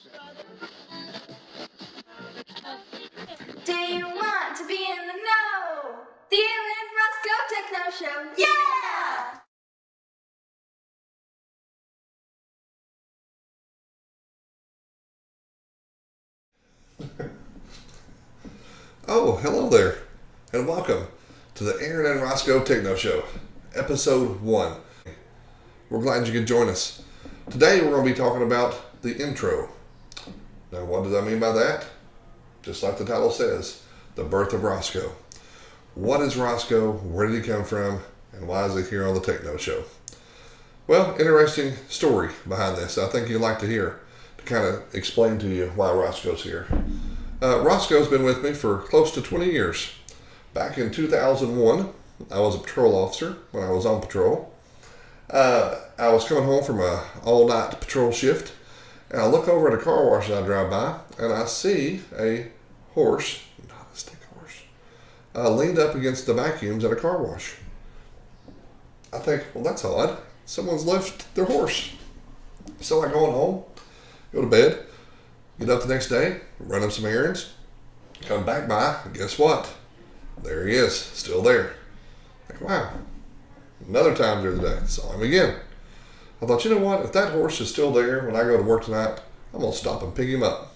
Do you want to be in the know? The Aaron and Rosco Techno Show, yeah! Oh, hello there, and welcome to the Aaron and Rosco Techno Show, Episode 1. We're glad you could join us. Today we're going to be talking about the intro. Now, what does I mean by that? Just like the title says, the birth of Rosco. What is Rosco? Where did he come from? And why is he here on the Techno Show? Well, interesting story behind this. I think you'd like to hear to kind of explain to you why Rosco's here. Rosco's been with me for close to 20 years. Back in 2001, I was a patrol officer when I was on patrol. I was coming home from a all-night patrol shift, and I look over at a car wash that I drive by, and I see a horse, not a stick horse, leaned up against the vacuums at a car wash. I think, well, that's odd. Someone's left their horse. So I go home, go to bed, get up the next day, run up some errands, come back by, and guess what? There he is, still there. Like, wow. Another time during the day, saw him again. I thought, you know what? If that horse is still there when I go to work tonight, I'm going to stop and pick him up.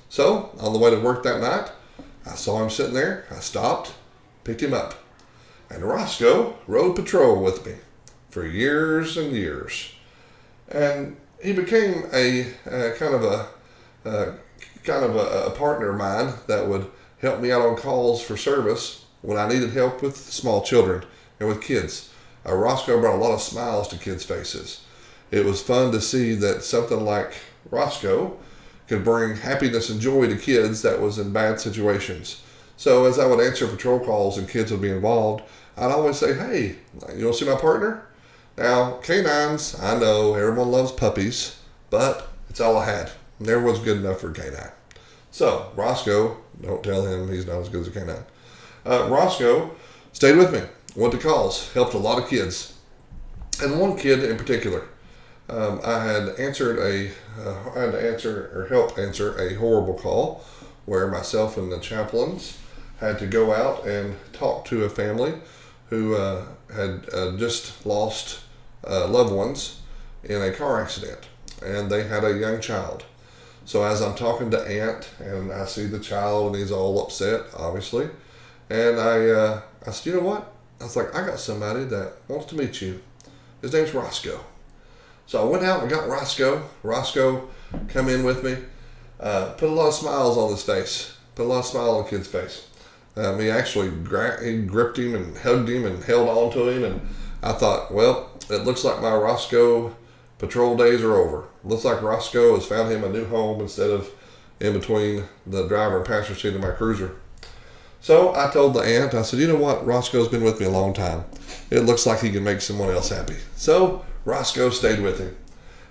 So, on the way to work that night, I saw him sitting there. I stopped, picked him up. And Rosco rode patrol with me for years and years. And he became a partner of mine that would help me out on calls for service when I needed help with small children and with kids. Rosco brought a lot of smiles to kids' faces. It was fun to see that something like Rosco could bring happiness and joy to kids that was in bad situations. So as I would answer patrol calls and kids would be involved, I'd always say, hey, you want to see my partner? Now, canines, I know everyone loves puppies, but it's all I had. Never was good enough for a canine. So, Rosco, don't tell him he's not as good as a canine. Rosco stayed with me, went to calls, helped a lot of kids. And one kid in particular, I had help answer a horrible call where myself and the chaplains had to go out and talk to a family who had just lost loved ones in a car accident, and they had a young child. So as I'm talking to Aunt, and I see the child, and he's all upset, obviously, and I said, you know what? I was like, I got somebody that wants to meet you. His name's Rosco. So I went out and got Rosco. Rosco come in with me, put a lot of smiles on his face, put a lot of smile on the kid's face. He actually he gripped him and hugged him and held on to him, and I thought, well, it looks like my Rosco patrol days are over. Looks like Rosco has found him a new home instead of in between the driver and passenger seat of my cruiser. So I told the aunt, I said, you know what? Rosco's been with me a long time. It looks like he can make someone else happy. So Rosco stayed with him.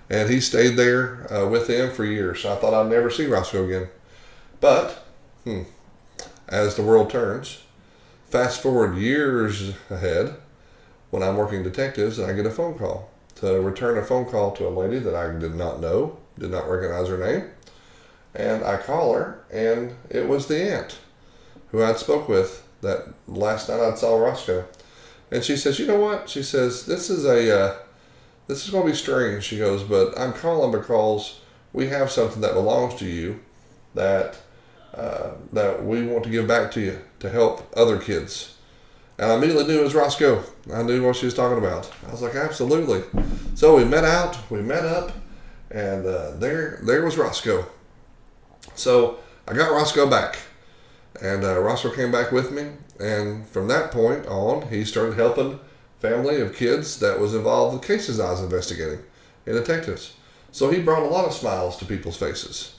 And he stayed there with him for years. So I thought I'd never see Rosco again. But, as the world turns, fast forward years ahead, when I'm working detectives, and I get a phone call to return a phone call to a lady that I did not know, did not recognize her name. And I call her, and it was the aunt who I'd spoke with that last night I saw Rosco. And she says, you know what? She says, this is going to be strange. She goes, but I'm calling because we have something that belongs to you that we want to give back to you to help other kids. And I immediately knew it was Rosco. I knew what she was talking about. I was like, absolutely. So we met up, and there was Rosco. So I got Rosco back, and Rosco came back with me, and from that point on, he started helping family of kids that was involved with cases I was investigating in detectives. So he brought a lot of smiles to people's faces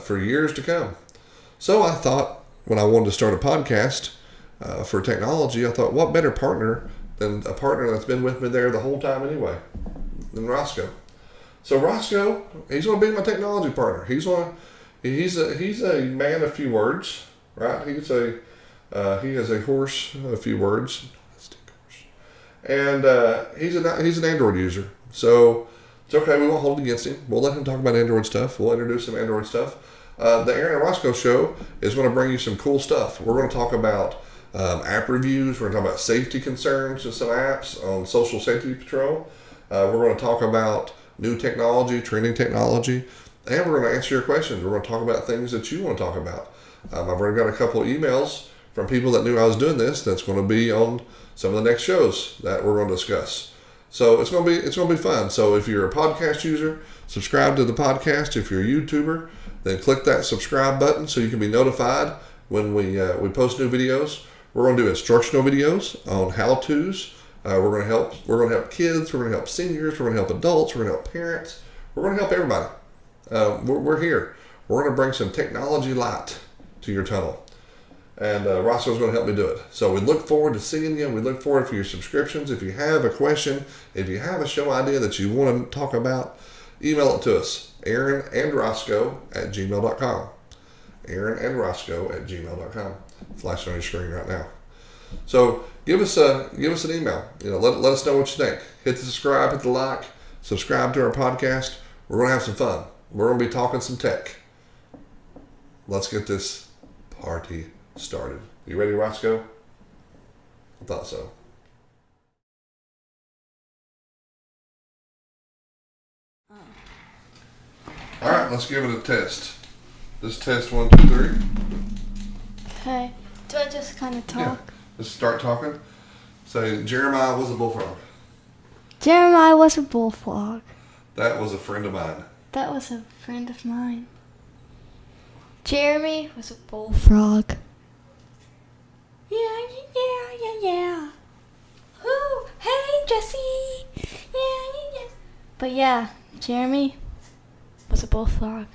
for years to come. So I thought, when I wanted to start a podcast for technology, I thought, what better partner than a partner that's been with me there the whole time anyway, than Rosco. So Rosco, he's going to be my technology partner. He's a man of few words, right? He has a horse, a few words, and he's an Android user. So It's okay. We won't hold it against him. We'll let him talk about Android stuff. We'll introduce some Android stuff. The Aaron and Rosco show is going to bring you some cool stuff. We're going to talk about app reviews. We're going to talk about safety concerns of some apps on Social Safety Patrol. We're going to talk about new technology, trending technology, and we're going to answer your questions. We're going to talk about things that you want to talk about. I've already got a couple of emails from people that knew I was doing this. That's going to be on some of the next shows that we're going to discuss. So it's going to be fun. So if you're a podcast user, subscribe to the podcast. If you're a YouTuber, then click that subscribe button so you can be notified when we post new videos. We're going to do instructional videos on how-tos. We're going to help kids. We're going to help seniors. We're going to help adults. We're going to help parents. We're going to help everybody. We're here. We're going to bring some technology light to your tunnel. And Roscoe's going to help me do it. So we look forward to seeing you. We look forward for your subscriptions. If you have a question, if you have a show idea that you want to talk about, email it to us. AaronandRosco@gmail.com. AaronandRosco@gmail.com. Flashing on your screen right now. So give us an email. Let us know what you think. Hit the subscribe, hit the like, subscribe to our podcast. We're going to have some fun. We're going to be talking some tech. Let's get this party started. You ready, Rosco? I thought so. All right, let's give it a test. This test 1, 2, 3. Okay. Do I just kind of talk? Yeah. Let's start talking. Say, Jeremiah was a bullfrog. Jeremiah was a bullfrog. That was a friend of mine. That was a friend of mine. Jeremy was a bullfrog. Yeah. Ooh, hey, Jesse. Yeah. But yeah, Jeremy was a bullfrog.